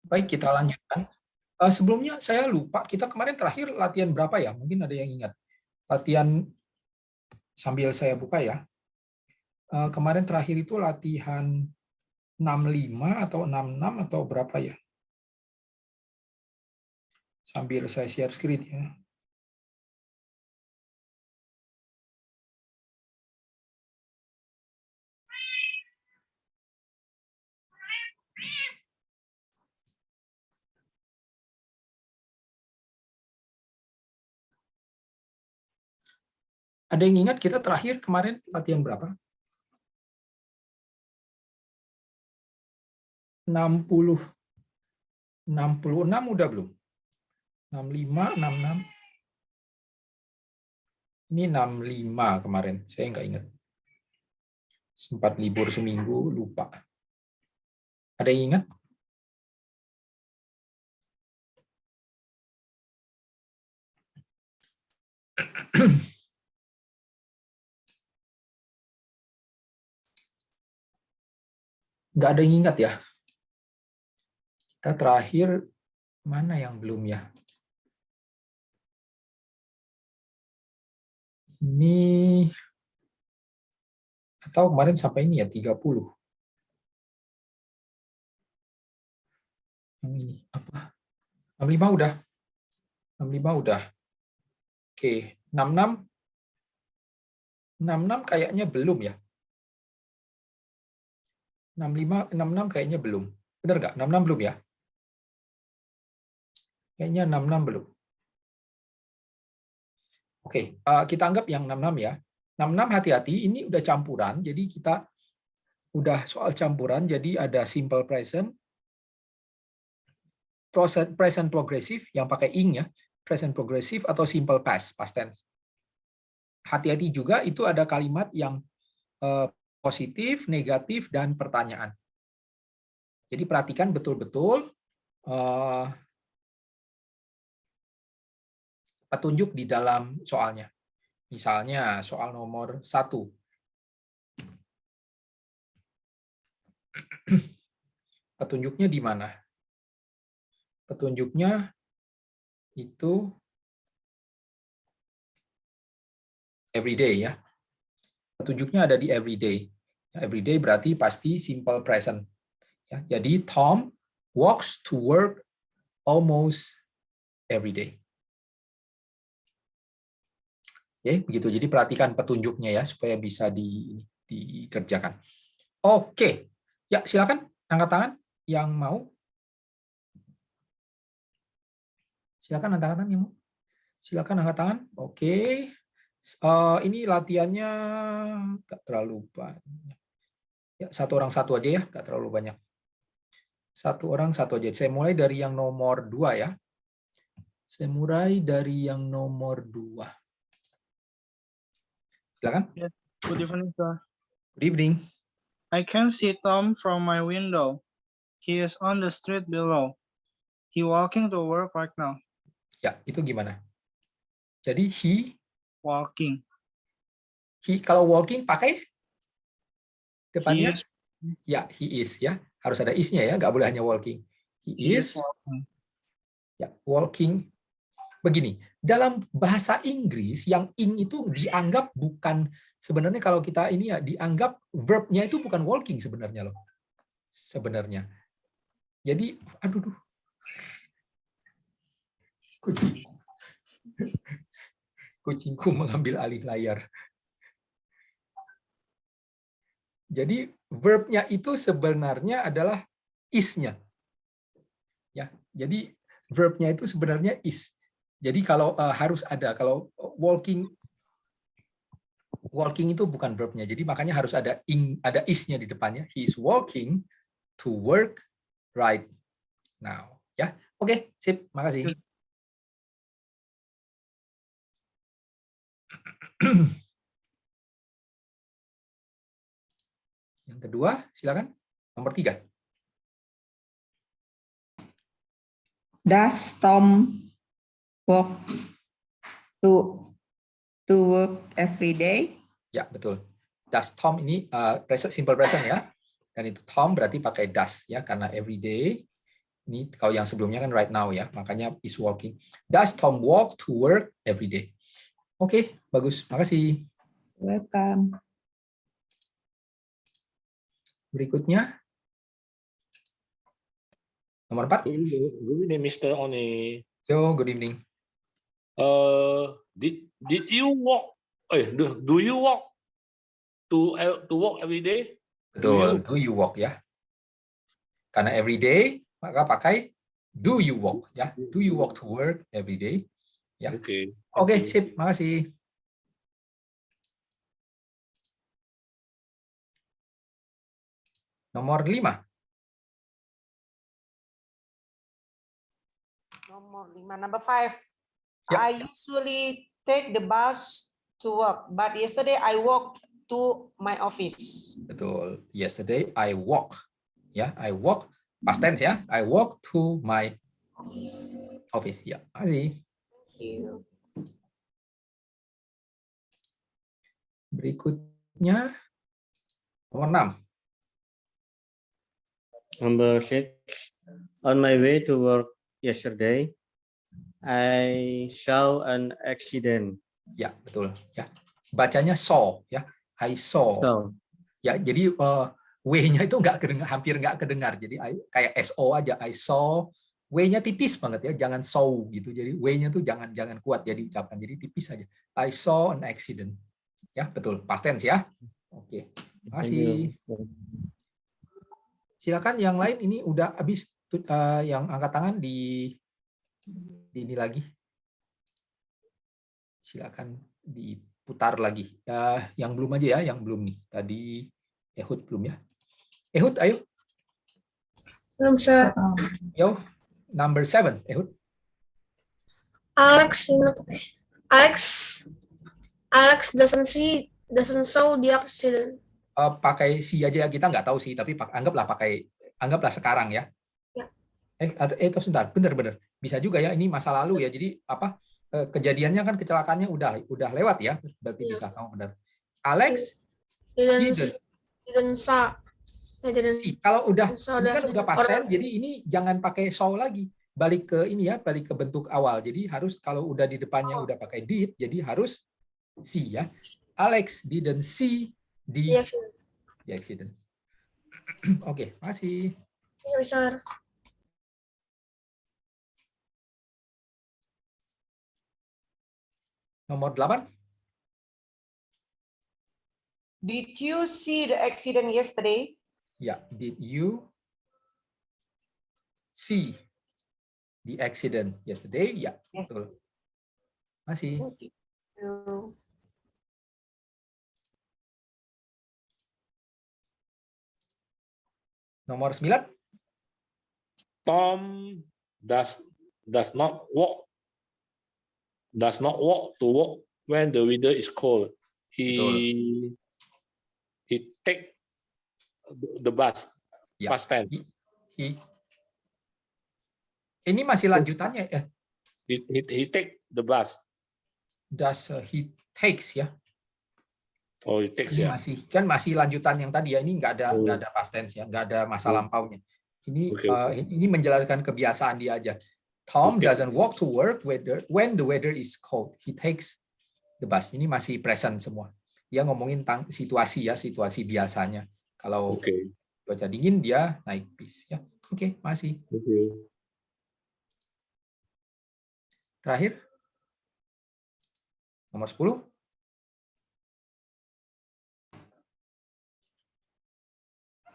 Baik, kita lanjutkan. Sebelumnya saya lupa, kita kemarin terakhir latihan berapa ya? Mungkin ada yang ingat. Latihan sambil saya buka ya. Kemarin terakhir itu latihan 65 atau 66 atau berapa ya? Sambil saya share screen ya. Ada yang ingat kita terakhir kemarin latihan berapa? 60, 66 udah belum? 65, 66. Ini 65 kemarin, saya nggak ingat. Sempat libur seminggu, lupa. Ada yang ingat? Nggak ada yang ingat ya? Kita terakhir, mana yang belum ya? Ini, atau kemarin sampai ini ya, 30. Yang ini, apa? 65 udah. 65 udah. Oke, 66. 66 kayaknya belum ya. 65, 66 kayaknya belum. Benar nggak? 66 belum ya? Kayaknya 66 belum. Oke, kita anggap yang 66 ya. 66 hati-hati, ini udah campuran, jadi kita udah soal campuran, jadi ada simple present, present progressive yang pakai ing ya, present progressive atau simple past tense. Hati-hati juga itu ada kalimat yang positif, negatif, dan pertanyaan. Jadi perhatikan betul-betul petunjuk di dalam soalnya. Misalnya soal nomor 1. Petunjuknya di mana? Petunjuknya itu everyday ya. Petunjuknya ada di everyday. Everyday berarti pasti simple present. Ya, jadi Tom walks to work almost every day. Oke, begitu. Jadi perhatikan petunjuknya ya supaya bisa dikerjakan. Oke. Ya, silakan angkat tangan yang mau. Silakan angkat tangan yang mau. Silakan angkat tangan. Oke. Ini latihannya nggak terlalu banyak. Ya, satu orang satu aja ya, nggak terlalu banyak. Satu orang satu aja. Saya mulai dari yang nomor 2 ya. Saya mulai dari yang nomor 2. Silakan. Yes. Good evening, sir. Good evening. I can see Tom from my window. He is on the street below. He walking to work right now. Ya, itu gimana? Jadi he Walking. Kalau walking pakai depannya? He is, Ya, he is ya. Harus ada is-nya ya, nggak boleh hanya walking. He is walking. ya, walking. Begini, dalam bahasa Inggris yang ing itu dianggap bukan, sebenarnya kalau kita ini ya dianggap verb-nya itu bukan walking sebenarnya loh. Sebenarnya. Jadi, aduh. Kucingku mengambil alih layar. Jadi verb-nya itu sebenarnya adalah is-nya. Ya, jadi verb-nya itu sebenarnya is. Jadi kalau harus ada, kalau walking itu bukan verb-nya. Jadi makanya harus ada ada is-nya di depannya. He is walking to work right now. Ya, oke, sip, makasih. Yang kedua, silakan. Nomor 3. Does Tom walk to work every day? Ya, betul. Does Tom ini simple present ya. Dan itu Tom berarti pakai does ya karena every day. Ini kalau yang sebelumnya kan right now ya, makanya is walking. Does Tom walk to work every day? Oke, bagus. Makasih. Welcome. Berikutnya. Nomor 4. Good evening, Mr. Oni. So, good evening. Did you walk? Do you walk to work every day? Betul, do you walk ya. Karena every day, maka pakai do you walk ya. Do you walk to work every day? Ya. Oke. Oke, sip. Makasih. Nomor 5. Nomor 5, number 5. Yep. I usually take the bus to work, but yesterday I walked to my office. Betul. Yesterday I walk. Ya, I walk past tense ya. I walk to my office. Ya, makasih. Thank you. Berikutnya nomor 6. Number 6. On my way to work yesterday, I saw an accident. Ya, betul ya. Bacanya saw ya. I saw. So, Ya, jadi W-nya itu hampir nggak kedengar. Jadi kayak SO aja. I saw. W-nya tipis banget ya. Jangan saw gitu. Jadi W-nya tuh jangan kuat jadi ucapan. Jadi tipis aja. I saw an accident. Ya, betul. Past tense ya. Oke. Makasih. Silakan yang lain, ini udah habis yang angkat tangan di ini lagi. Silakan diputar lagi. Yang belum aja ya, yang belum nih. Tadi Ehud belum ya. Ehud, ayo. Belum, sir. Yo, number 7, Ehud. Alex doesn't show the accident. Pakai si aja, kita nggak tahu sih, tapi anggaplah sekarang ya. Ya. Sebentar, bener. Bisa juga ya, ini masa lalu ya. Jadi apa? Kejadiannya kan kecelakaannya udah lewat ya, berarti Ya. bisa kamu benar. Alex Didn't saw. see. Kalau udah saw ini the kan udah accident. past tense, jadi ini jangan pakai saw lagi. Balik ke ini ya, balik ke bentuk awal. Jadi harus kalau udah di depannya udah pakai did, jadi harus see ya. Alex didn't see The the accident. Oke, makasih. Iya, sir. Nomor 8. Did you see the accident yesterday? Ya, did you see the accident yesterday? Ya, Yes. betul. Masih. Thank you. Nomor 9. Tom does not walk to work when the weather is cold. He take the bus. Ya. Past tense. Ini masih lanjutannya ya. He take the bus. Does he takes ya. Oh, he takes Ini ya. masih lanjutan yang tadi ya. Ini nggak ada past tense ya, nggak ada masa lampaunya. Ini Okay. ini menjelaskan kebiasaan dia aja. Tom Okay. doesn't walk to work when the weather is cold. He takes the bus. Ini masih present semua. Dia ngomongin tentang situasi ya, situasi biasanya. Kalau Okay. cuaca dingin dia naik bis ya. Oke, masih. Okay. Terakhir. Nomor 10.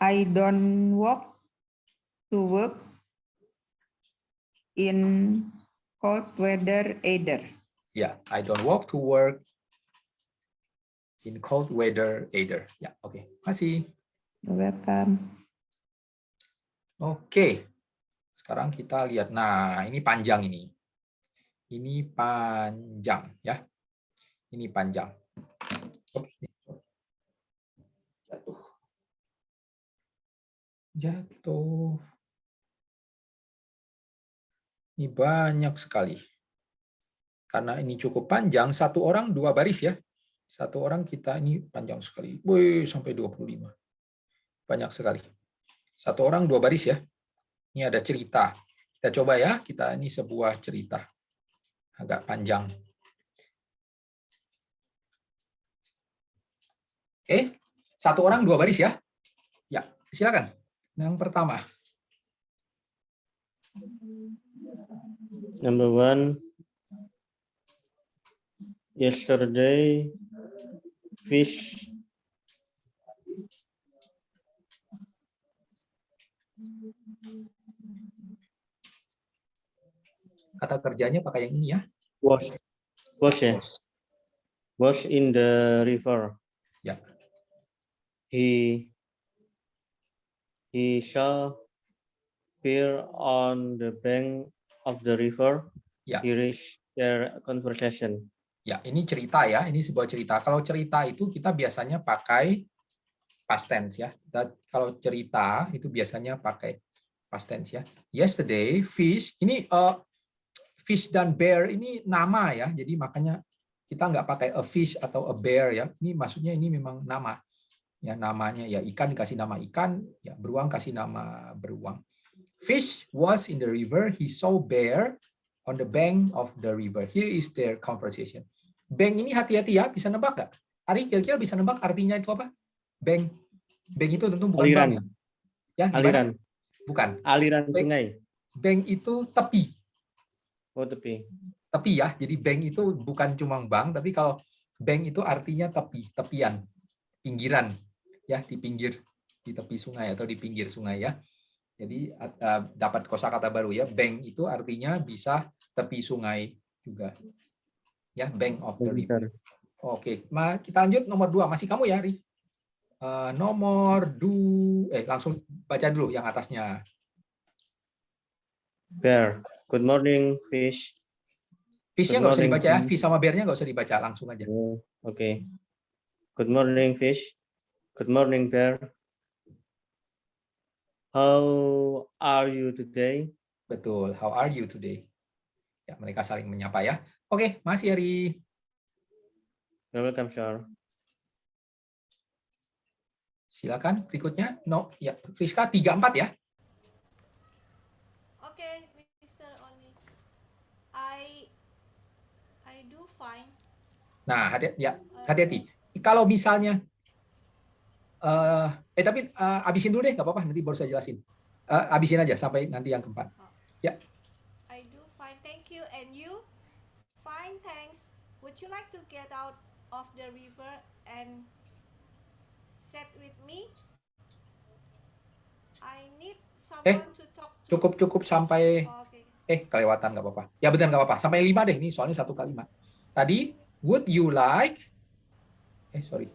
I don't walk to work in cold weather either. Ya, I don't walk to work in cold weather either. Ya, oke. Masih. You're welcome. Oke. Sekarang kita lihat. Nah, ini panjang ini. Ini panjang ya. Ini panjang. Jatuh. Ini banyak sekali. Karena ini cukup panjang, satu orang 2 baris ya. Satu orang kita ini panjang sekali. Wih, sampai 25. Banyak sekali. Satu orang 2 baris ya. Ini ada cerita. Kita coba ya, ini sebuah cerita. Agak panjang. Oke, satu orang 2 baris ya. Ya, silakan. Yang pertama. Number 1. Yesterday, fish Kata kerjanya pakai yang ini ya. was in the river. Ya. He shall appear on the bank of the river. Ya. He reached their conversation. Ya, ini cerita ya. Ini sebuah cerita. Kalau cerita itu kita biasanya pakai past tense ya. Kalau cerita itu biasanya pakai past tense ya. Yesterday, fish. Ini fish dan bear ini nama ya. Jadi makanya kita nggak pakai a fish atau a bear ya. Ini maksudnya ini memang nama. Ya, namanya ya ikan dikasih nama ikan, ya beruang kasih nama beruang. Fish was in the river. He saw bear on the bank of the river. Here is their conversation. Bank ini hati-hati ya, bisa nebak nggak? Ari kira-kira bisa nebak artinya itu apa? Bank. Bank itu tentu bukan Aliran. bank ya. Ya, Aliran. Bukan. Aliran Bank. sungai. Bank itu tepi. Oh, tepi. Tepi ya. Jadi bank itu bukan cuma bank, tapi kalau bank itu artinya tepi, tepian, pinggiran ya, di pinggir, di tepi sungai atau di pinggir sungai ya. Jadi dapat kosakata baru ya. Bank itu artinya bisa tepi sungai juga. Ya, bank of the river. Oke, kita lanjut nomor 2. Masih kamu ya, Ri? Nomor 2, langsung baca dulu yang atasnya. Bear. Good morning, fish. Fish-nya nggak usah dibaca ya. Fish sama bear-nya nggak usah dibaca, langsung aja. Oh, okay. Good morning, fish. Good morning, bear. How are you today? Betul. How are you today? Ya, mereka saling menyapa ya. Oke, masih Ari. You're welcome, sir. Silakan berikutnya. No, ya, Friska 3-4 ya. Okay, Mr. Onyx. I do fine. Nah, hati-hati. Kalau misalnya tapi abisin dulu deh, nggak apa-apa, nanti baru saya jelasin. Abisin aja sampai nanti yang keempat. Ya. I do fine, thank you. And you? Fine, thanks. Would you like to get out of the river and sit with me? I need someone to talk to. Cukup sampai Oh, okay. Kelewatan nggak apa-apa. Ya benar nggak apa-apa. Sampai 5 deh, ini soalnya 1 kalimat. Tadi would you like sorry.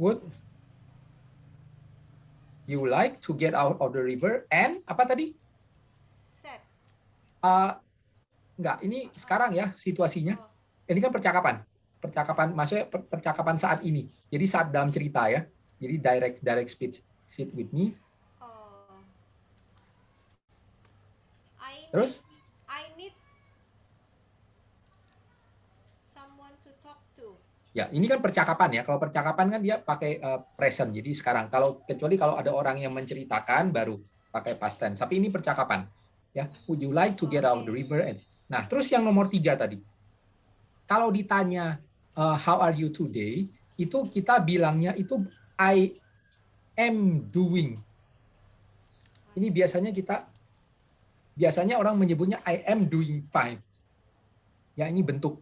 Would you like to get out of the river and apa tadi? Set. Enggak, ini sekarang ya situasinya. Oh, Ini kan percakapan. Maksudnya percakapan saat ini. Jadi saat dalam cerita ya. Jadi direct speech. Sit with me. oh. Terus? I need someone to talk to. Ya, ini kan percakapan ya. Kalau percakapan kan dia pakai present. Jadi sekarang kecuali kalau ada orang yang menceritakan baru pakai past tense. Tapi ini percakapan. Ya, would you like to get out of the river? Nah, terus yang nomor 3 tadi. Kalau ditanya how are you today, itu kita bilangnya itu I am doing. Ini biasanya orang menyebutnya I am doing fine. Ya, ini bentuk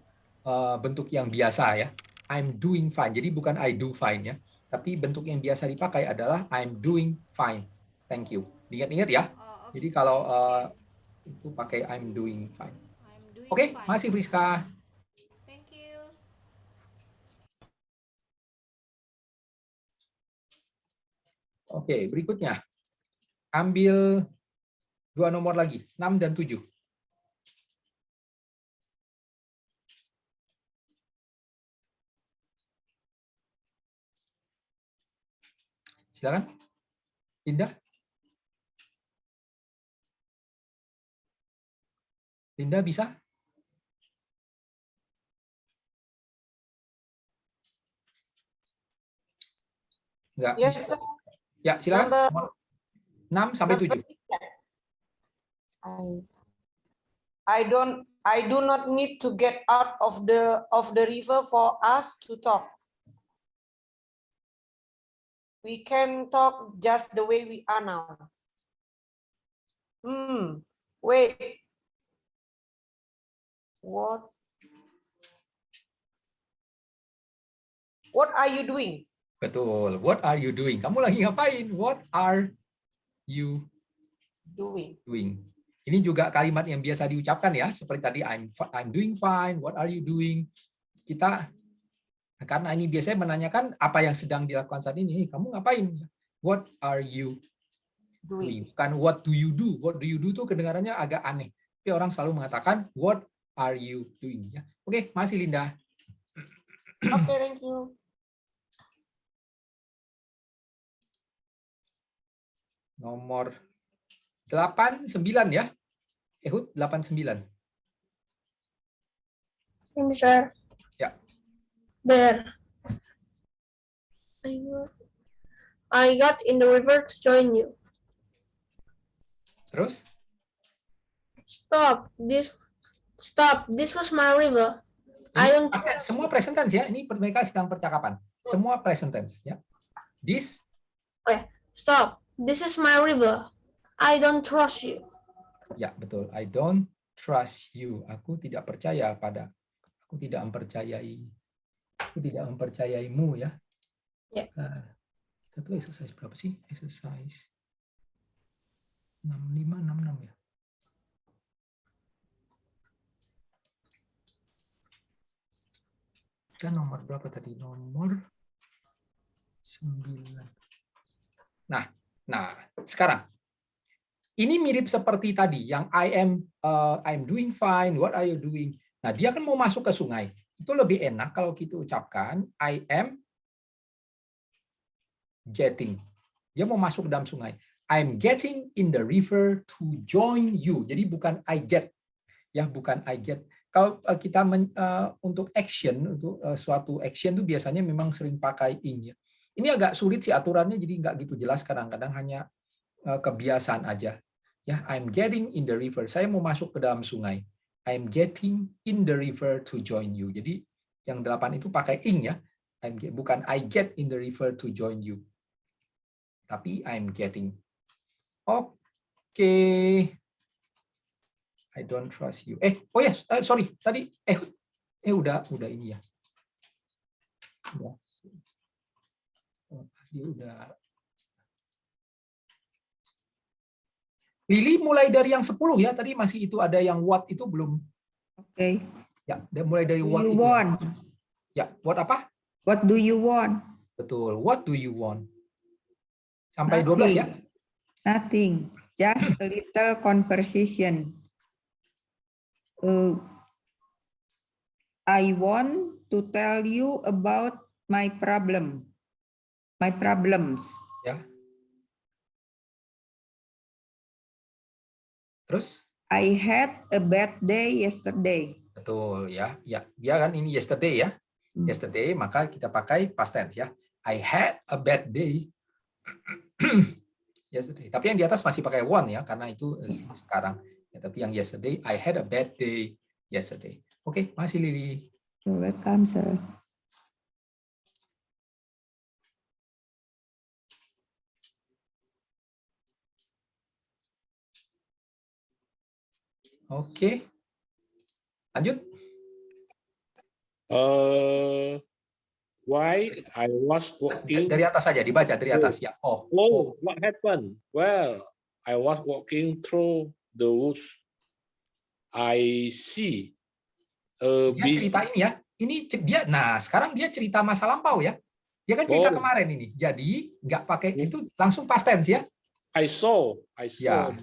yang biasa ya. I'm doing fine. Jadi bukan I do fine ya. Tapi bentuk yang biasa dipakai adalah I'm doing fine. Thank you. Ingat-ingat ya. Oh, okay. Jadi kalau itu pakai I'm doing fine. I'm doing Oke, fine. masih Friska. Thank you. Oke, berikutnya. Ambil 2 nomor lagi, 6 dan 7. Silakan. Linda. Linda bisa? Enggak Yes, bisa. sir. Ya, silakan. Number 6 sampai 7. I do not need to get out of the river for us to talk. We can talk just the way we are now. Wait. What are you doing? Betul. What are you doing? Kamu lagi ngapain? What are you doing? Ini juga kalimat yang biasa diucapkan ya, seperti tadi I'm doing fine, what are you doing? Kita karena ini biasanya menanyakan apa yang sedang dilakukan saat ini. Kamu ngapain? What are you doing? Bukan what do you do? What do you do tuh kedengarannya agak aneh. Tapi orang selalu mengatakan what are you doing ya. Oke, masih Linda. Okay, thank you. Nomor 89 ya. Ehud 89. Ini, Sir. Ya. There. I got in the river to join you. Terus? Stop. This was my river. I Ini don't semua present tense ya. Ini mereka sedang percakapan. Semua present tense ya. This. Stop. This is my river. I don't trust you. Ya, betul. I don't trust you. Aku tidak percaya pada. Aku tidak mempercayai. Aku tidak mempercayaimu ya. Ya. Kita tuh exercise berapa sih? Exercise 6566 ya. Kita nomor berapa tadi? Nomor 9. Nah, sekarang ini mirip seperti tadi yang I'm doing fine, what are you doing? Nah, dia kan mau masuk ke sungai. Itu lebih enak kalau kita ucapkan I am getting. Dia mau masuk ke dalam sungai. I'm getting in the river to join you. Jadi bukan I get. Ya, bukan I get. Kalau kita untuk action, untuk suatu action itu biasanya memang sering pakai in ya. Ini agak sulit sih aturannya, jadi nggak gitu jelas, kadang-kadang hanya kebiasaan aja. Ya, I'm getting in the river. Saya mau masuk ke dalam sungai. I'm getting in the river to join you. Jadi yang 8 itu pakai in ya. Bukan I get in the river to join you. Tapi I'm getting. Oke. I don't trust you. Sorry. Tadi udah ini ya. Dia udah. Lili mulai dari yang 10 ya. Tadi masih itu ada yang what itu belum. Oke. Ya, dia mulai dari Do what you itu. want? Ya, what apa? What do you want? Betul. What do you want? Sampai 12 ya. Nothing. Just a little conversation. I want to tell you about my problems. Ya. Terus? I had a bad day yesterday. Betul ya. Ya, dia kan ini yesterday ya. Yesterday, maka kita pakai past tense ya. I had a bad day yesterday. Tapi yang di atas masih pakai want ya, karena itu sekarang. Ya, tapi yang yesterday, I had a bad day yesterday. Oke, masih Lili. You're welcome, sir. Oke. Lanjut. Why I was walking. Dari atas saja, dibaca dari atas ya. What happened? Well, I was walking through the woods. I see a Dia beast. cerita ini ya. Ini dia. Nah, sekarang dia cerita masa lampau ya. Dia kan cerita kemarin ini. Jadi nggak pakai itu, langsung past tense ya. I saw Ya.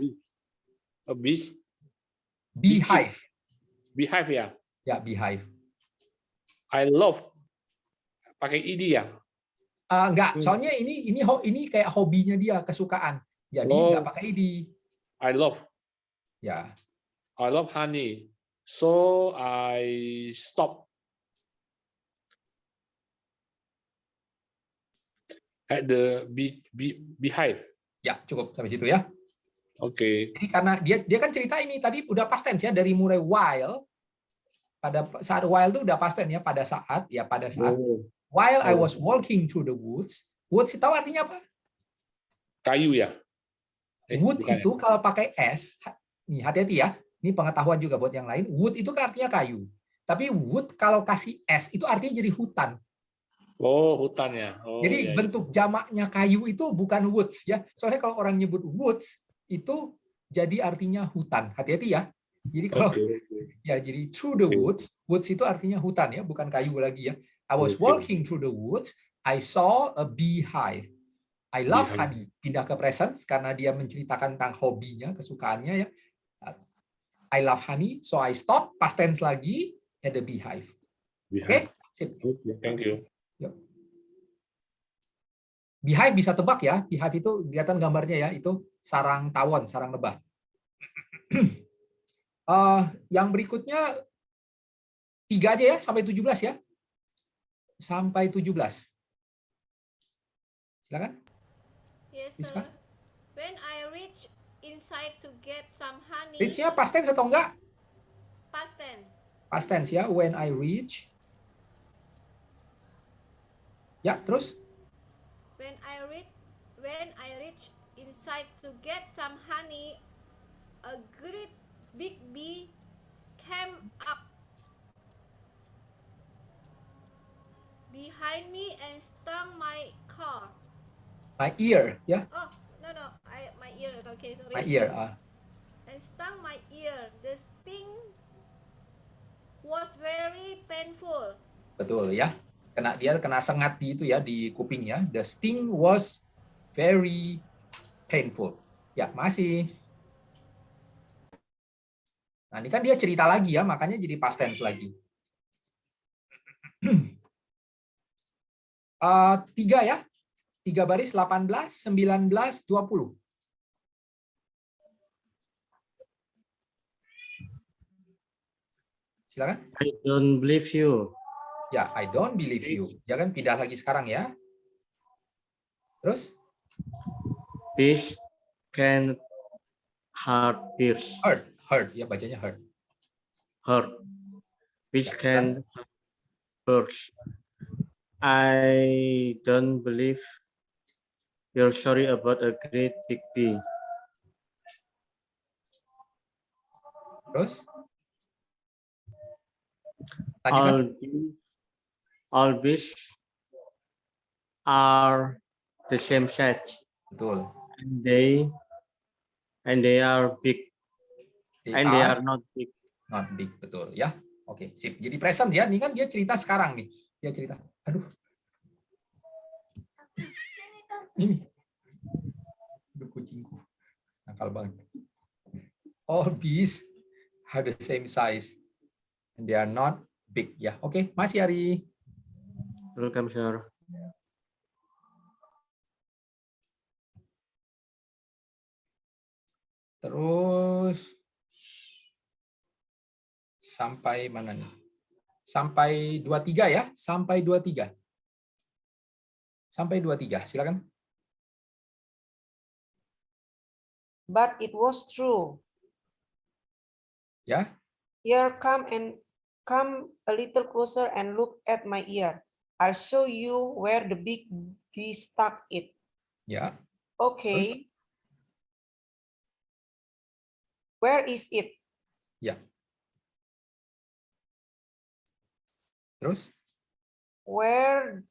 a beast. Beehive. Beehive ya. Ya, beehive. I love. Pakai id ya. Enggak, soalnya ini kayak hobinya dia, kesukaan. Jadi nggak pakai id. I love. Ya. I love honey. So I stop. At the behind. Ya, cukup sampai situ ya. Okay. Jadi karena dia kan cerita ini tadi udah past tense ya, dari mulai while, pada saat while itu udah past tense ya, pada saat Oh, while I Oh. was walking through the woods. Woods tahu artinya apa? kayu ya? Wood bukan ya? itu kalau pakai S, nih hati-hati ya, ini pengetahuan juga buat yang lain. Wood itu kan artinya kayu. Tapi wood kalau kasih S itu artinya jadi hutan. Oh, hutan ya. Oh, Jadi iya, iya. bentuk jamaknya kayu itu bukan woods ya. Soalnya kalau orang nyebut woods itu jadi artinya hutan. Hati-hati ya. Jadi kalau Oke. ya jadi through the Oke. woods, woods itu artinya hutan ya, bukan kayu lagi ya. I was Oke. walking through the woods, I saw a beehive. I love Beehive. honey. Pindah ke present karena dia menceritakan tentang hobinya, kesukaannya ya. I love honey, so I stop, past tense lagi, at the beehive. Oke, sip. Okay, thank you. Beehive bisa tebak ya, beehive itu kelihatan gambarnya ya, itu sarang tawon, sarang lebah. Yang berikutnya 3 aja ya, sampai 17 ya. Sampai 17. Silakan. Yes, Rizka? sir. When I reach inside to get some honey, Reach-nya past tense atau enggak? past tense. Past tense ya, when I reach. Ya, terus? When I reach inside to get some honey, a great big bee came up behind me and stung my car. My ear, ya. Oh, no, my ear. Okay, sorry. My ear. And stung my ear. The sting was very painful. Betul ya. Dia kena sengat di itu ya, di kupingnya. The sting was very painful. Ya, masih. Nah, ini kan dia cerita lagi ya, makanya jadi past tense lagi. 3 ya. 3 baris 18, 19, 20. Silakan. I don't believe you. Ya, I don't believe you. Jangan pindah lagi sekarang ya. Terus? Fish can hurt bears. Hurt. Ya, bacanya hurt. Hurt. Fish can hurt birds. I don't believe you're sorry about a great big bee. Terus? Lanjutkan. All bees are the same size, Betul. and they are big, and they are not big. not big, betul ya. Oke, sip. Jadi present ya. Ini kan dia cerita sekarang nih. Dia cerita. Aduh. Ini. Aduh, kucingku. Nakal banget. All bees are the same size and they are not big ya. Oke, masih Ari. Welcome, sir. Terus sampai mana nih? Sampai 23 ya, sampai 23. Sampai 23, silakan. But it was true. Ya. Here, come a little closer and look at my ear. I'll show you where the big bee stuck it. Ya. Okay. Where is it? Ya. Terus? Where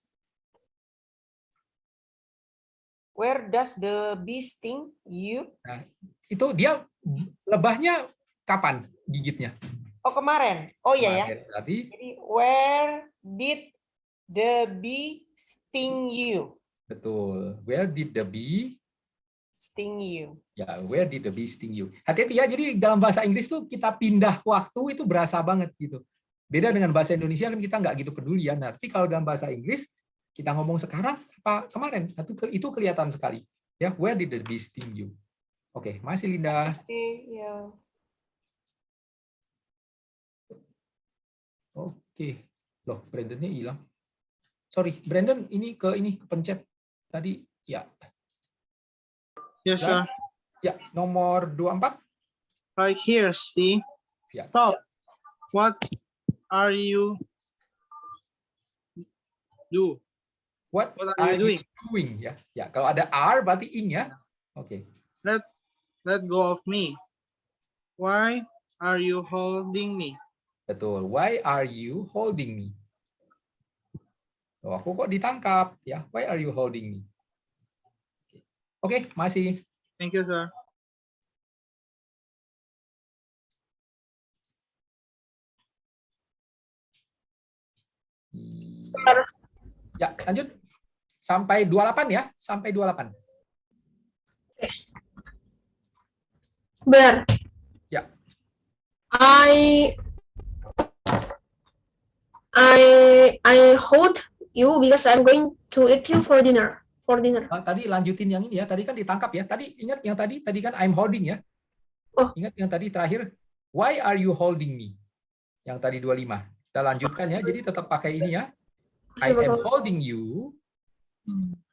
does the bee sting you? Nah, itu dia lebahnya kapan gigitnya? Oh, kemarin. Oh iya ya. Berarti Jadi where did the bee sting you? betul. Where did the bee Sting you. Ya, where did the bee sting you? Hati-hati ya, jadi dalam bahasa Inggris tuh kita pindah waktu itu berasa banget gitu. Beda dengan bahasa Indonesia kan kita nggak gitu peduli ya. Nah, tapi kalau dalam bahasa Inggris kita ngomong sekarang apa kemarin, itu kelihatan sekali. Ya, where did the bee sting you? Oke, masih Linda. Okay, ya. Oke. Loh, Brandonnya hilang. Sorry, Brandon ini kepencet. tadi? Ya. Yes, Dan- sir. Ya, nomor 24. Right here, see? Yeah. Stop. What are you do? What What are are you you doing? Ya, ya. Kalau ada are berarti in ya. Oke. Let go of me. Why are you holding me? Betul. Why are you holding me? Oh, aku kok ditangkap ya? Why are you holding me? Oke, masih. Thank you, sir. Ya, lanjut. Sampai 28 ya, sampai 28. Benar. Ya. I hold you because I'm going to eat you for dinner. Tadi lanjutin yang ini ya. Tadi kan ditangkap ya. Tadi ingat yang tadi kan I'm holding ya. Oh. Ingat yang tadi terakhir. Why are you holding me? Yang tadi 25. Kita lanjutkan ya. Jadi tetap pakai ini ya. I am holding you.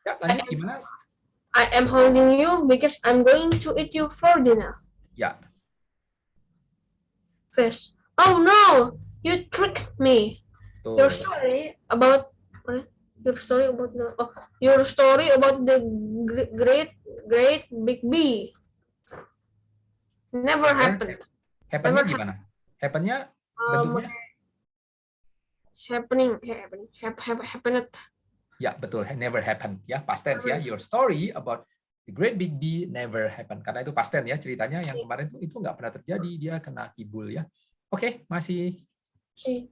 Ya, lanjut gimana? I am holding you because I'm going to eat you for dinner. Ya. First. Oh no, you tricked me. Tuh. Your story about the great big bee never happened. Happennya Never gimana? Happennya bentuknya? Happened. Ya, betul. Never happened. Ya, past tense ya. Your story about the great big bee never happened. Karena itu past tense ya. Ceritanya yang kemarin itu nggak pernah terjadi. Dia kena kibul ya. Oke, masih. See.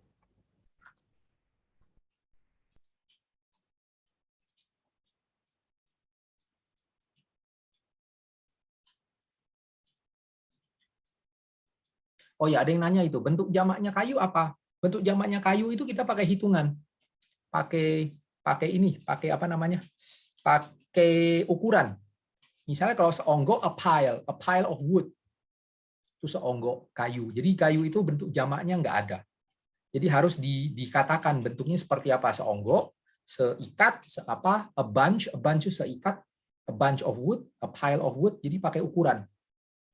Oh ya, ada yang nanya itu. Bentuk jamaknya kayu apa? Bentuk jamaknya kayu itu kita pakai hitungan. Pakai ini, pakai apa namanya? Pakai ukuran. Misalnya kalau seonggok, a pile of wood. Itu seonggok kayu. Jadi kayu itu bentuk jamaknya nggak ada. Jadi harus dikatakan bentuknya seperti apa. Seonggok, seikat, seapa, a bunch itu seikat, a bunch of wood, a pile of wood. Jadi pakai ukuran.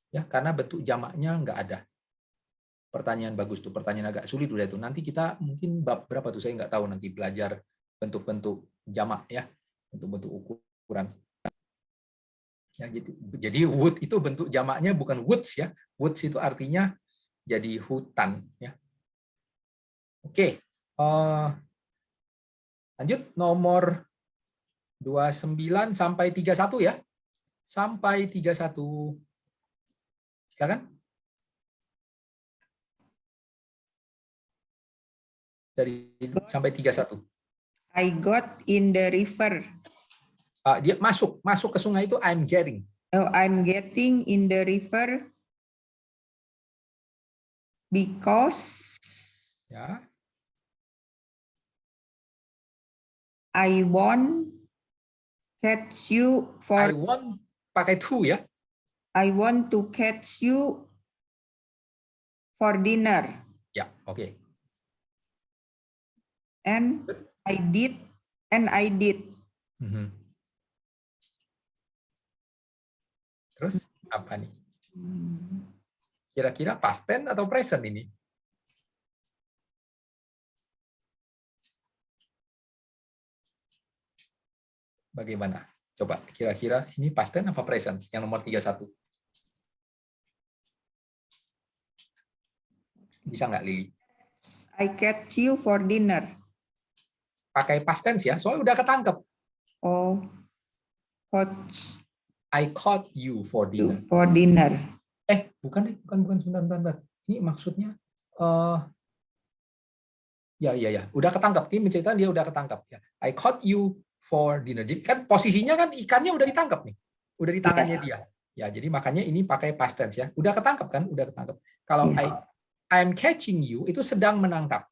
Ya, karena bentuk jamaknya nggak ada. Pertanyaan bagus tuh, pertanyaan agak sulit udah itu. Nanti kita mungkin bab berapa tuh saya nggak tahu, nanti belajar bentuk-bentuk jamak ya, bentuk-bentuk ukuran. Ya, jadi wood itu bentuk jamaknya bukan woods ya. Woods itu artinya jadi hutan ya. Oke. Lanjut nomor 29 sampai 31 ya. Sampai 31. Silakan. Dari sampai 31. I got in the river. Dia masuk ke sungai itu I'm getting. Oh, I'm getting in the river because Ya. I want catch you I for want pakai to ya. I want to catch you for dinner. Ya, oke. And I did. Terus apa nih? Kira-kira past tense atau present ini? Bagaimana? Coba kira-kira ini past tense apa present? Yang nomor 31. Bisa nggak, Lili? I catch you for dinner. Pakai past tense ya, soalnya udah ketangkep. Oh, catch I caught you for you dinner. for dinner. Bukan sebentar. Ini maksudnya ya, udah ketangkep. Ini menceritakan dia udah ketangkep ya. I caught you for dinner. Jadi kan posisinya kan ikannya udah ditangkap nih. Udah di tangannya dia. Ya, jadi makanya ini pakai past tense ya. Udah ketangkep kan? Udah ketangkep. Kalau I'm catching you itu sedang menangkap.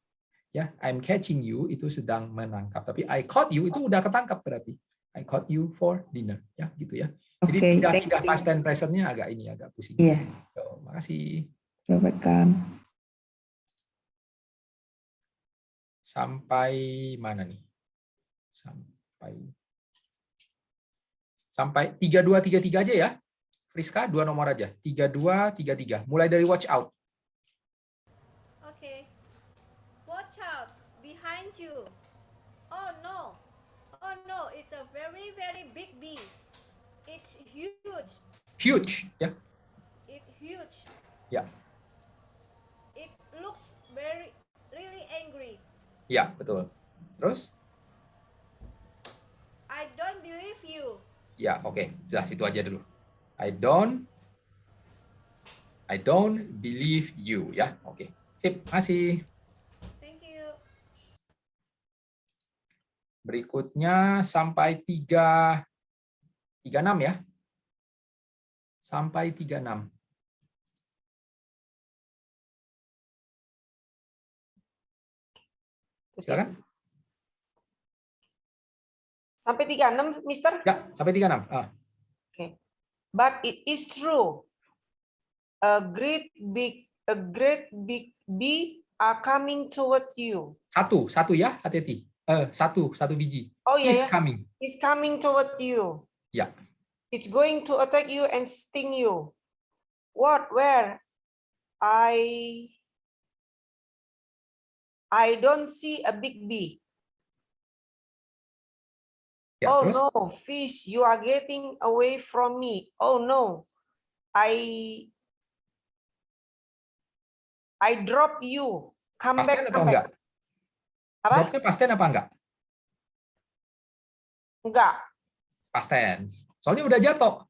Ya, I'm catching you itu sedang menangkap. Tapi I caught you itu udah ketangkap berarti. I caught you for dinner. Ya, gitu ya. Jadi pindah past tense present-nya agak pusing. Iya. So, makasih. Welcome. Sampai mana nih? Sampai Sampai 3233 aja ya. Friska 2 nomor aja. 3233. Mulai dari watch out. Okay. Watch out behind you. Oh no. Oh no, it's a very, very big bee. It's huge. Huge ya. It's huge. Ya. It looks very, really angry. Ya, betul. Terus? I don't believe you. Ya, oke. Sudah situ aja dulu. I don't believe you ya. Oke. Sip, masih. Thank you. Berikutnya sampai 36 ya. Sampai 36. Silakan. Sampai 36, Mister? Ya, sampai 36. Ah. Okay. But it is true. A great big bee are coming toward you. Satu ya, hati-hati. Satu biji. Oh Is yeah, yeah. coming. It's coming toward you. Ya. It's going to attack you and sting you. What? Where? I don't see a big bee. Ya, Oh terus? no, fish, you are getting away from me. Oh no, I drop you. Come Pasten back. atau enggak? Apa? Dropnya pasten apa enggak? Enggak. Pasten. Soalnya udah jatuh.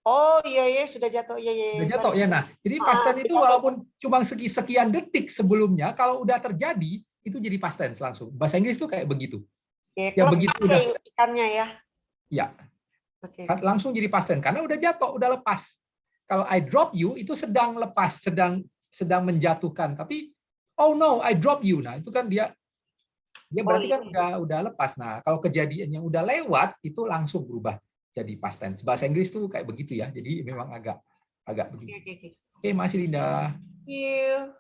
Oh iya sudah jatuh. Iya. Udah jatuh ya. Nah, jadi pasten itu walaupun cuma sekian detik sebelumnya, kalau udah terjadi itu jadi pasten langsung. Bahasa Inggris tuh kayak begitu. Ya begitu udah. Ikannya ya. Ya. Oke. Langsung jadi pasten karena udah jatuh, udah lepas. Kalau I drop you itu sedang lepas, sedang menjatuhkan. Tapi oh no, I drop you. Nah, itu kan dia berarti kan udah lepas. Nah, kalau kejadian yang udah lewat itu langsung berubah jadi past tense. Bahasa Inggris tuh kayak begitu ya. Jadi memang agak begitu. Oke, masih Linda. Iya.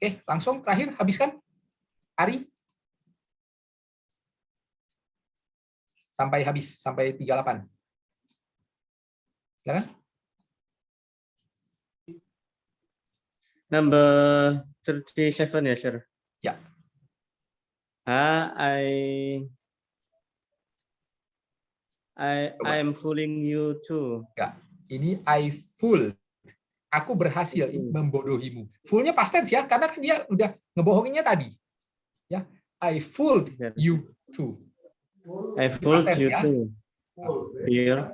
Oke, langsung terakhir habiskan. Ari. Sampai habis, sampai 38. Silakan. Number 37 ya, sir. Ya. I'm fooling you too. Ya, ini I fool. Aku berhasil membodohimu. Full-nya past tense ya, karena kan dia udah ngebohonginnya tadi. Ya, I fooled you too. I fooled you ya. too. Here.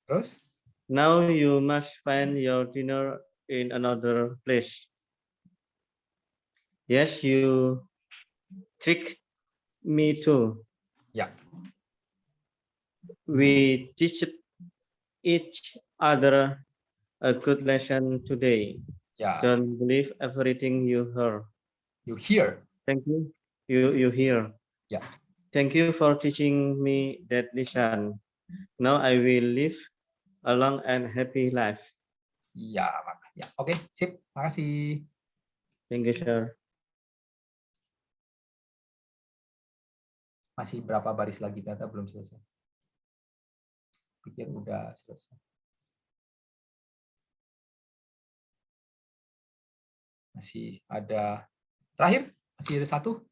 Terus? Now you must find your dinner in another place. Yes, you tricked me too. Ya. We teach each other a good lesson today. Ya. Don't believe everything you hear. You hear. Thank you. You hear. Ya. Thank you for teaching me that lesson. Now I will live a long and happy life. Ya, oke, sip. Makasih. Thank you, sir. Masih berapa baris lagi, data belum selesai. Pikir udah selesai. Masih ada terakhir, masih ada satu.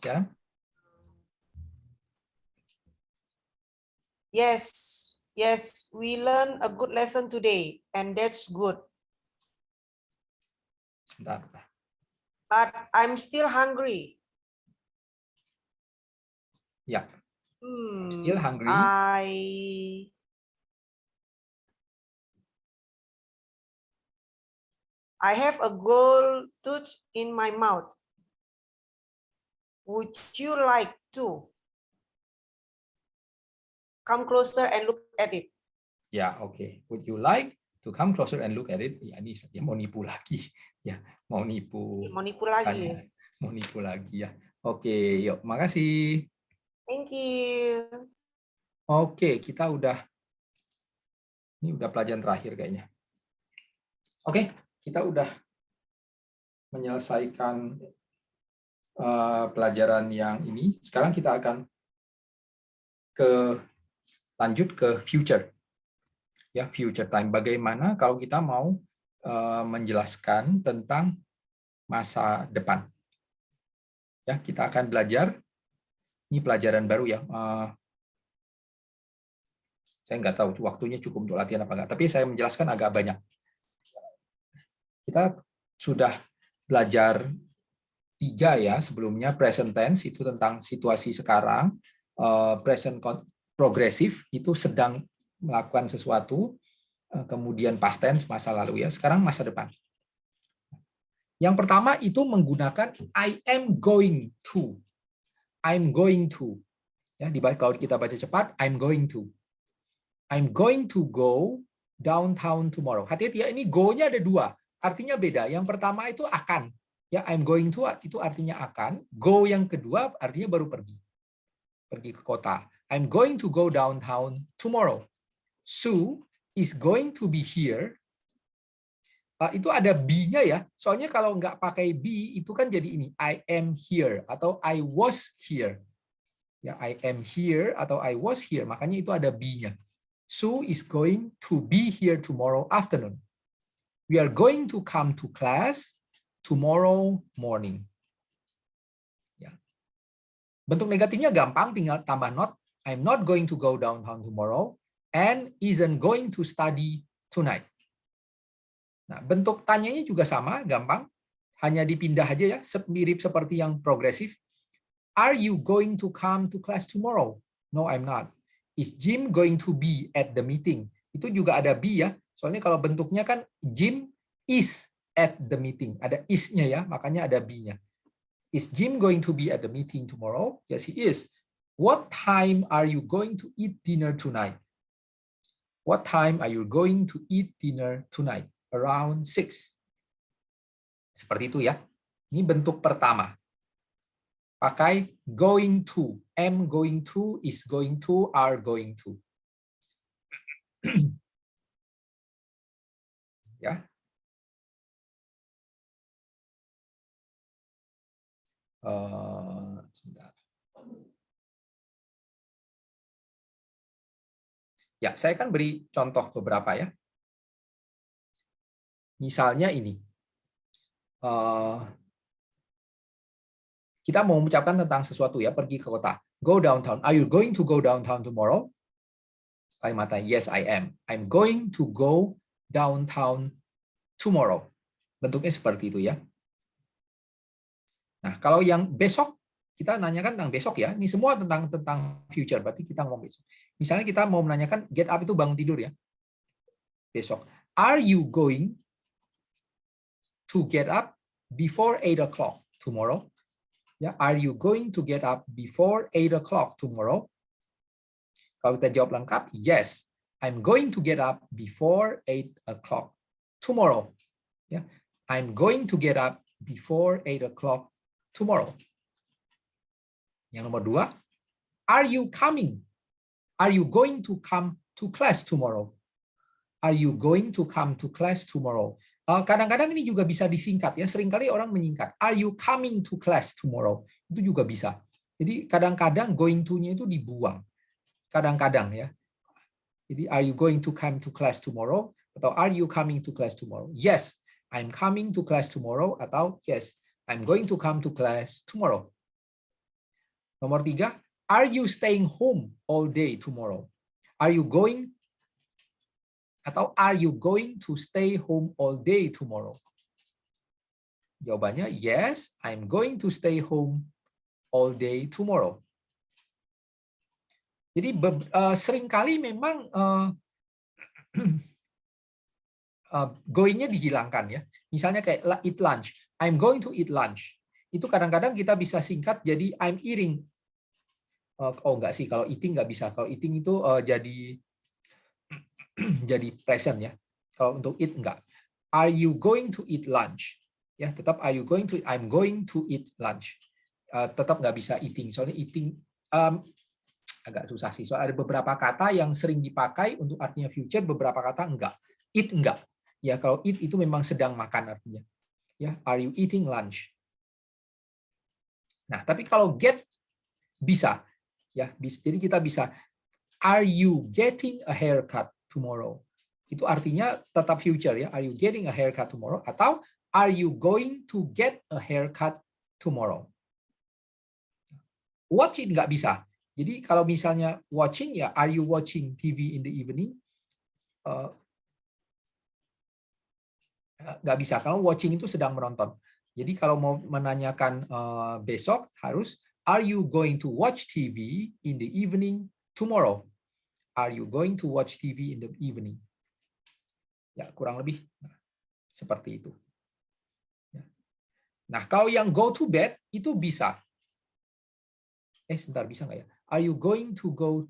Ya. Yes, we learn a good lesson today, and that's good. Sebentar. But I'm still hungry. Ya. Still hungry. I have a gold tooth in my mouth. Would you like to come closer and look at it? Ya, oke. Would you like to come closer and look at it? Ya, ini ya, mau nipu lagi. Ya, mau nipu. Mau nipu lagi. Mau nipu lagi ya. Oke, yuk. Makasih. Thank you. Oke, kita udah Ini udah pelajaran terakhir kayaknya. Oke, kita udah menyelesaikan pelajaran yang ini. Sekarang kita akan lanjut ke future. Ya, future time. Bagaimana kalau kita mau menjelaskan tentang masa depan. Ya, kita akan belajar. Ini pelajaran baru ya. Saya nggak tahu waktunya cukup untuk latihan apa enggak, tapi saya menjelaskan agak banyak. Kita sudah belajar 3 ya sebelumnya, present tense itu tentang situasi sekarang, present progresif itu sedang melakukan sesuatu, kemudian past tense masa lalu ya, sekarang masa depan. Yang pertama itu menggunakan I am going to. I'm going to. Ya, kalau kita baca cepat, I'm going to. I'm going to go downtown tomorrow. Hati-hati ya, ini go-nya ada 2. Artinya beda. Yang pertama itu akan. Ya, I'm going to itu artinya akan. Go yang kedua artinya baru pergi. Pergi ke kota. I'm going to go downtown tomorrow. Sue is going to be here. Itu ada be-nya ya. Soalnya kalau nggak pakai be, itu kan jadi ini. I am here atau I was here. Ya, I am here atau I was here. Makanya itu ada be-nya. Sue is going to be here tomorrow afternoon. We are going to come to class tomorrow morning. Ya. Bentuk negatifnya gampang, tinggal tambah not. I'm not going to go downtown tomorrow and isn't going to study tonight. Nah, bentuk tanyanya juga sama, gampang. Hanya dipindah aja ya, mirip seperti yang progresif. Are you going to come to class tomorrow? No, I'm not. Is Jim going to be at the meeting? Itu juga ada be ya. Soalnya kalau bentuknya kan Jim is at the meeting. Ada is-nya ya, makanya ada be-nya. Is Jim going to be at the meeting tomorrow? Yes, he is. What time are you going to eat dinner tonight? What time are you going to eat dinner tonight? Around 6. Seperti itu ya. Ini bentuk pertama. Pakai going to. Am going to, is going to, are going to. Ya. Sebentar. Ya, saya akan beri contoh beberapa ya. Misalnya ini. Kita mau mengucapkan tentang sesuatu ya, pergi ke kota. Go downtown. Are you going to go downtown tomorrow? Kalimatnya, yes, I am. I'm going to go downtown tomorrow. Bentuknya seperti itu ya. Nah, kalau yang besok, kita nanyakan tentang besok ya. Ini semua tentang future, berarti kita ngomong besok. Misalnya kita mau menanyakan get up itu bangun tidur ya. Besok. Are you going to get up before 8 o'clock tomorrow? Ya, are you going to get up before 8 o'clock tomorrow? Kalau kita jawab lengkap, yes, I'm going to get up before 8 o'clock tomorrow. Ya, I'm going to get up before 8 o'clock tomorrow. Yang nomor 2, are you coming? Are you going to come to class tomorrow? Are you going to come to class tomorrow? Kadang-kadang ini juga bisa disingkat ya. Seringkali orang menyingkat. Are you coming to class tomorrow? Itu juga bisa. Jadi kadang-kadang going to-nya itu dibuang. Kadang-kadang ya. Jadi are you going to come to class tomorrow? Atau are you coming to class tomorrow? Yes, I'm coming to class tomorrow. Atau yes, I'm going to come to class tomorrow. Nomor 3, are you staying home all day tomorrow? Are you going atau are you going to stay home all day tomorrow? Jawabannya yes, I'm going to stay home all day tomorrow. Jadi seringkali memang going-nya dihilangkan ya. Misalnya kayak eat lunch. I'm going to eat lunch. Itu kadang-kadang kita bisa singkat jadi I'm eating. Oh enggak sih, kalau eating nggak bisa. Kalau eating itu jadi present ya. Kalau untuk eat enggak. Are you going to eat lunch? Ya, tetap are you going to I'm going to eat lunch. Tetap nggak bisa eating. Soalnya eating Agak susah sih. Soal ada beberapa kata yang sering dipakai untuk artinya future, beberapa kata enggak. Eat enggak. Ya, kalau eat itu memang sedang makan artinya. Ya, are you eating lunch? Nah, tapi kalau get bisa. Ya, jadi kita bisa are you getting a haircut tomorrow? Itu artinya tetap future ya. Are you getting a haircut tomorrow? Atau are you going to get a haircut tomorrow? Watch it nggak bisa. Jadi kalau misalnya watching ya, are you watching TV in the evening? Nggak bisa. Kalau watching itu sedang menonton. Jadi kalau mau menanyakan besok harus are you going to watch TV in the evening tomorrow? Are you going to watch TV in the evening? Ya, kurang lebih seperti itu. Nah, kalau yang go to bed itu bisa. Sebentar, bisa nggak ya? Are you going to go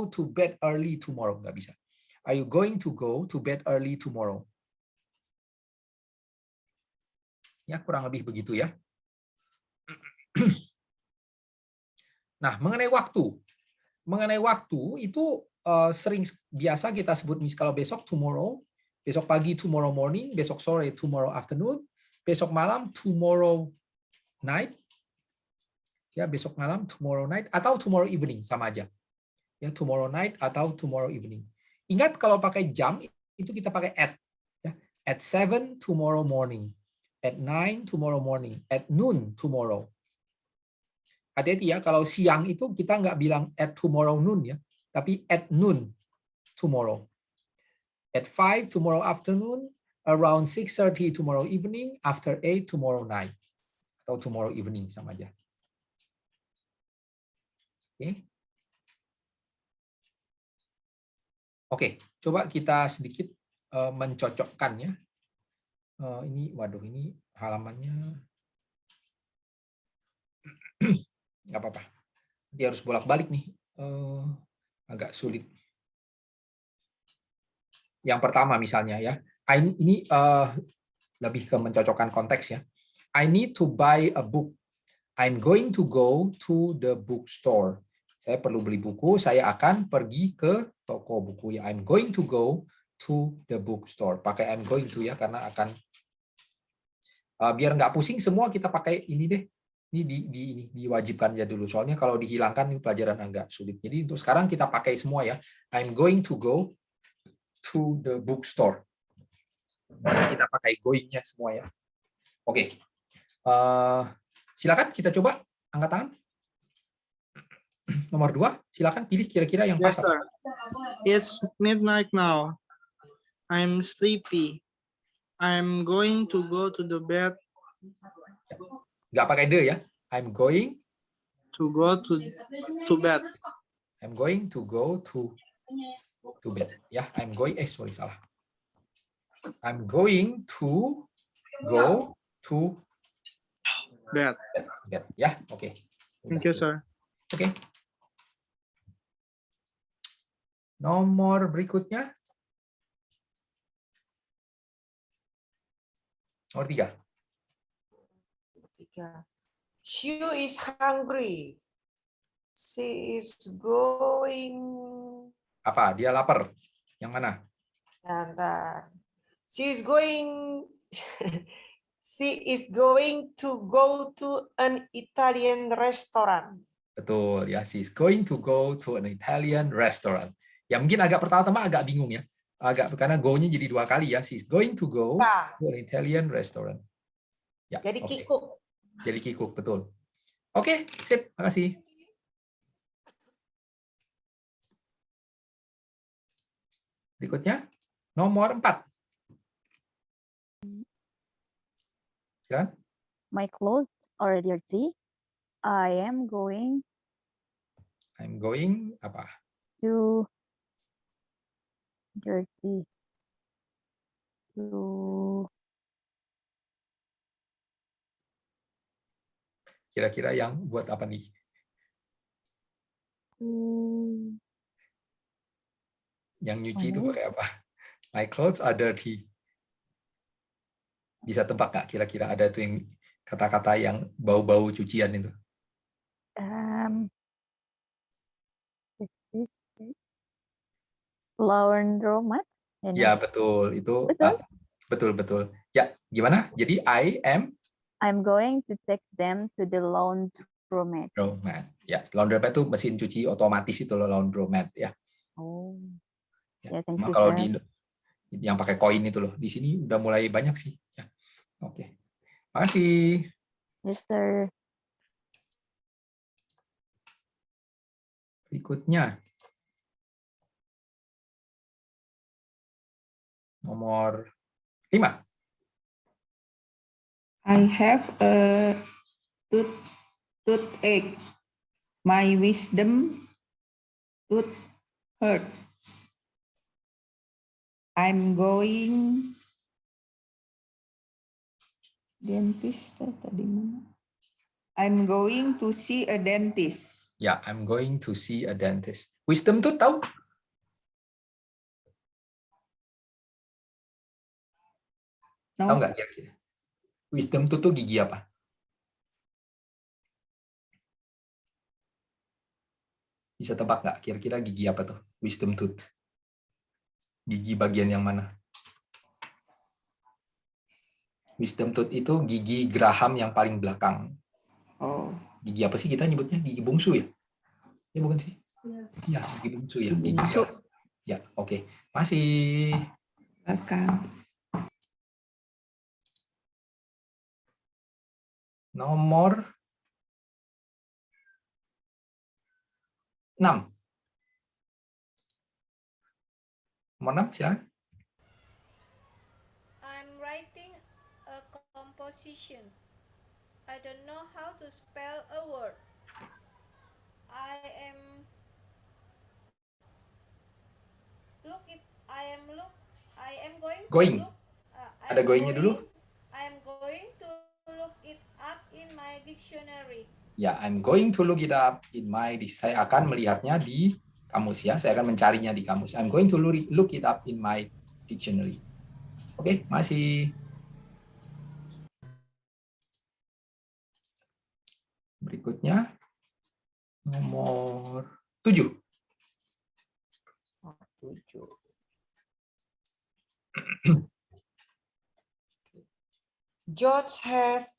to bed early tomorrow? Nggak bisa. Are you going to go to bed early tomorrow? Ya, kurang lebih begitu ya. Nah, mengenai waktu. Mengenai waktu itu sering biasa kita sebut kalau besok tomorrow, besok pagi tomorrow morning, besok sore tomorrow afternoon, besok malam tomorrow night, ya besok malam tomorrow night atau tomorrow evening sama aja. Ya tomorrow night atau tomorrow evening. Ingat kalau pakai jam itu kita pakai at. Ya, at 7 tomorrow morning, at 9 tomorrow morning, at noon tomorrow. Hati-hati ya, kalau siang itu kita nggak bilang at tomorrow noon ya, tapi at noon tomorrow. At 5 tomorrow afternoon, around 6:30 tomorrow evening, after 8 tomorrow night. Atau tomorrow evening sama aja. Oke, coba kita sedikit mencocokkan ya. Ini, waduh, ini halamannya nggak apa-apa. Dia harus bolak-balik nih, agak sulit. Yang pertama misalnya ya, ini lebih ke mencocokkan konteks ya. I need to buy a book. I'm going to go to the bookstore. Saya perlu beli buku, saya akan pergi ke toko buku ya. I'm going to go to the bookstore. Pakai I'm going to ya, karena akan biar nggak pusing semua kita pakai ini deh. Ini diwajibkan aja dulu. Soalnya kalau dihilangkan ini pelajaran agak sulit. Jadi untuk sekarang kita pakai semua ya. I'm going to go to the bookstore. Kita pakai going-nya semua ya. Oke. Silakan kita coba angkat tangan. Nomor 2, silakan pilih kira-kira yang pas. Yes, sir. It's midnight now. I'm sleepy. I'm going to go to the bed. Nggak pakai the ya. I'm going to go to bed. I'm going to go to bed. Ya, I'm going. Salah. I'm going to go to Bed. bed. Ya, oke. Thank you, sir. Oke. Nomor berikutnya. Nomor 3. She is hungry. She is going. Apa? Dia lapar. Yang mana? Bentar. She is going. She is going to go to an Italian restaurant. Betul ya. She is going to go to an Italian restaurant. Ya mungkin agak pertama-tama agak bingung ya. Karena go-nya jadi 2 kali ya. She is going to go to an Italian restaurant. Ya, jadi okay. kikuk. Jadi kikuk, betul. Oke, sip. Makasih. Berikutnya, nomor 4. Silakan. My clothes are dirty. I'm going apa? to dirty to Kira-kira yang buat apa nih? Yang nyuci itu pakai apa? My clothes are dirty. Bisa tebak nggak kira-kira ada tuh yang kata-kata yang bau-bau cucian itu? Is this it? Laundromat? Ya, Ya, no. betul. Itu Betul. betul. Ya, gimana? Jadi I am I'm going to take them to the laundromat. laundromat. Ya, laundromat itu mesin cuci otomatis itu loh, laundromat ya. Oh, Ya, ya, thank cuma you, kalau sir. di yang pakai koin itu loh. Di sini udah mulai banyak sih. Ya. Oke. Makasih. Yes, sir. Berikutnya. Nomor 5. I have a toothache. My wisdom tooth hurts. I'm going dentist tadi mana? I'm going to see a dentist. Ya, I'm going to see a dentist. Wisdom tuh tahu? Tahu nggak kira-kira? Wisdom tuh gigi apa? Bisa tebak nggak kira-kira gigi apa tuh? Wisdom tooth. Gigi bagian yang mana? Wisdom tooth itu gigi geraham yang paling belakang. Oh, Gigi apa sih kita nyebutnya? Gigi bungsu ya? Ya bukan sih? Ya, gigi bungsu ya. Gigi bungsu. geraham. Ya, oke. Masih. Belakang. Nomor 6. Nomor 6 silakan. I'm writing a composition. I don't know how to spell a word. I am Going. to look. Ada going-nya dulu? I am going to look it up in my dictionary. Ya, I'm going to look it up in my. Saya akan melihatnya di kamus ya. Saya akan mencarinya di kamus. I'm going to look it up in my dictionary. Oke, masih. Berikutnya nomor 7. George has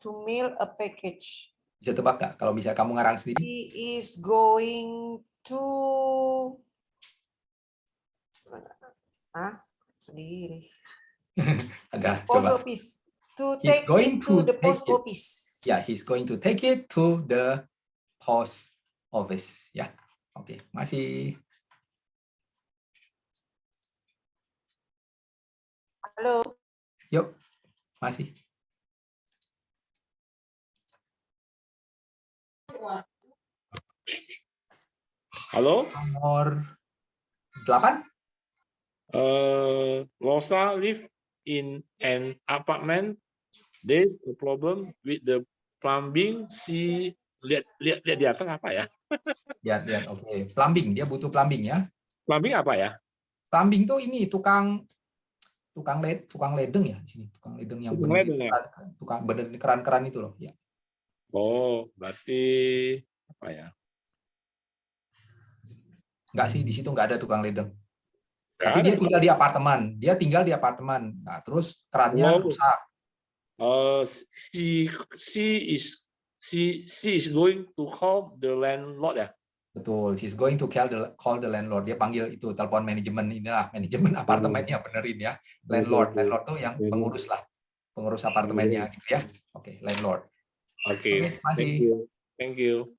to mail a package. Bisa tebak nggak kalau bisa kamu ngarang sendiri? He is going to sendiri. Ada, Post coba. office. To He's take going it to to the post take it. office. Ya, he's going to take it to the post office. Ya, oke, masih. Halo. Yuk, masih. Halo? Nomor 8. Rosa live in an apartment. There's a problem with the plumbing. Lihat di atas apa ya? Lihat. Oke. Plumbing, dia butuh plumbing ya. Plumbing apa ya? Plumbing tuh ini tukang ledeng ya di sini. Tukang ledeng yang Tukang benerin ledeng ya? tukang benerin keran-keran itu loh. Ya. Oh, berarti apa ya? Enggak sih, di situ enggak ada tukang ledeng. Nggak Tapi ada dia tukang- tinggal di apartemen. Nah, terus kerannya Oh. rusak. She is going to call the landlord ya? Betul, she's going to call the landlord. Dia panggil itu telepon manajemen inilah, manajemen apartemennya benerin ya. Landlord tuh yang pengurus lah. Pengurus apartemennya gitu ya. Oke, landlord. Oke, masih. Thank you.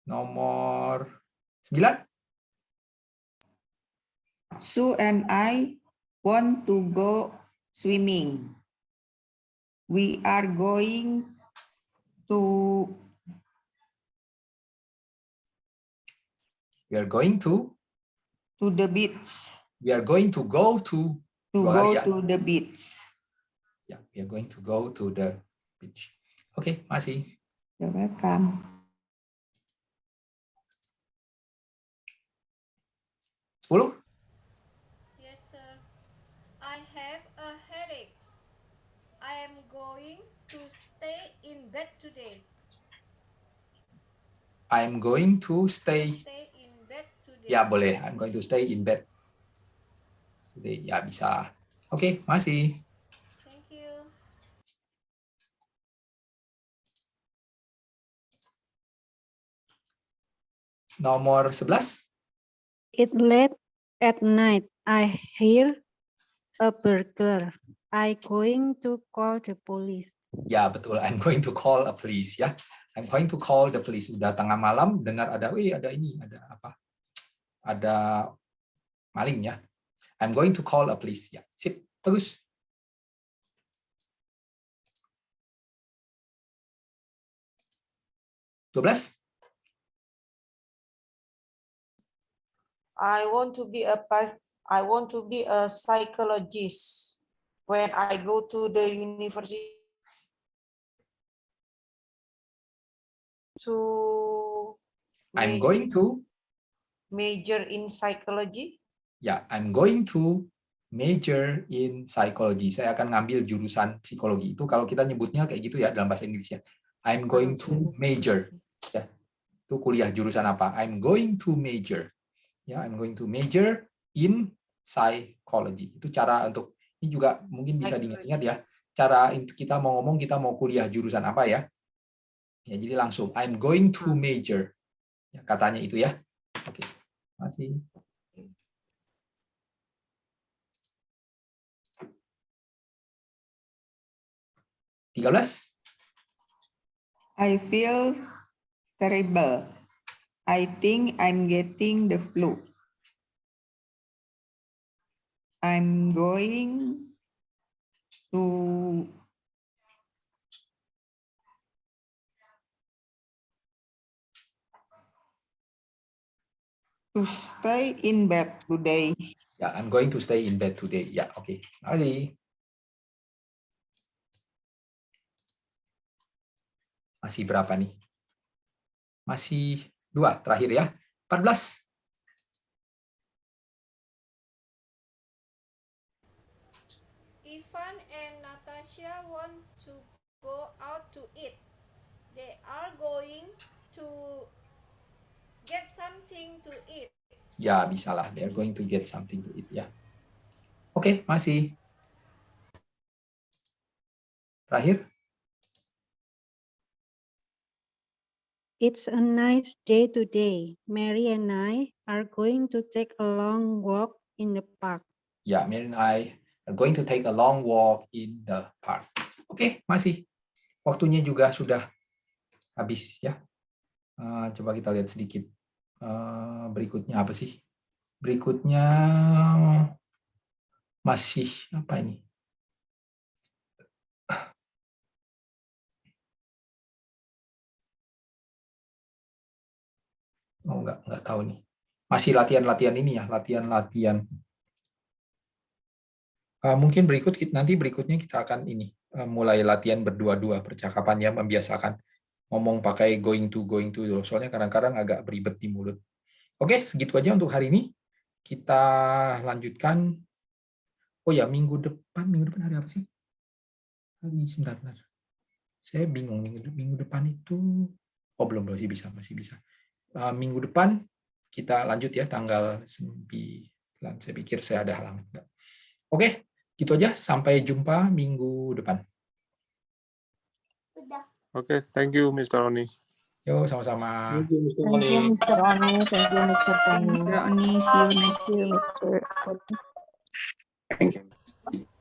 Nomor 9. Sue and I want to go swimming. We are going to The beach. We are going to go to the beach. Ya, we are going to go to the beach. Oke, masih. You're welcome. 10. Yes, sir. going to stay in bed today. I'm going to stay. Stay in bed today. Ya boleh. I'm going to stay in bed today. Ya bisa. Oke, masih. Thank you. Nomor 11. It's late at night. I hear a burglar. I going to call the police. Ya betul. I'm going to call a police ya. I'm going to call the police. Udah tengah malam dengar ada ini, ada apa? Ada maling ya. I'm going to call a police ya. Sip. Terus. (12) I want to be a psychologist when I go to the university to I'm going to major in psychology. Ya, I'm going to major in psychology. Saya akan ngambil jurusan psikologi. Itu kalau kita nyebutnya kayak gitu ya dalam bahasa Inggris ya. I'm going to major. Ya. Itu kuliah jurusan apa? I'm going to major. Ya, I'm going to major in psychology. Itu cara untuk ini juga mungkin bisa diingat-ingat ya. Cara kita mau ngomong kita mau kuliah jurusan apa ya? Ya, jadi langsung I'm going to major. Ya, katanya itu ya. Oke. Masih. I feel terrible. I think I'm getting the flu. I'm going to stay in bed today. Ya, I'm going to stay in bed today. Ya, oke. Masih. Masih berapa nih? Masih 2 terakhir ya. 14. Ivan and Natasha want to go out to eat. They are going to get something to eat. Ya, bisa lah. They're going to get something to eat ya. Oke, masih. Terakhir. It's a nice day today. Mary and I are going to take a long walk in the park. Ya, Mary and I are going to take a long walk in the park. Oke, masih. Waktunya juga sudah habis ya. Coba kita lihat sedikit. Berikutnya apa sih? Berikutnya masih apa ini? Oh, enggak tahu nih. Masih latihan-latihan ini ya, latihan-latihan. Mungkin nanti berikutnya kita akan ini mulai latihan berdua-dua percakapan ya, membiasakan ngomong pakai going to dulu. Soalnya kadang-kadang agak beribet di mulut. Oke, segitu aja untuk hari ini. Kita lanjutkan. Oh ya, minggu depan hari apa sih? Sebentar. Saya bingung minggu depan itu. Oh, belum masih bisa. Minggu depan kita lanjut ya tanggal 9. Saya pikir saya ada halangan. Oke, gitu aja. Sampai jumpa minggu depan. Oke, thank you, Mr. Oni. Yo, sama-sama. Thank you, Mr. Oni. Thank you, Mr. Tony. Mr. Oni, see you next See you, week. Mr. Oni. Thank you.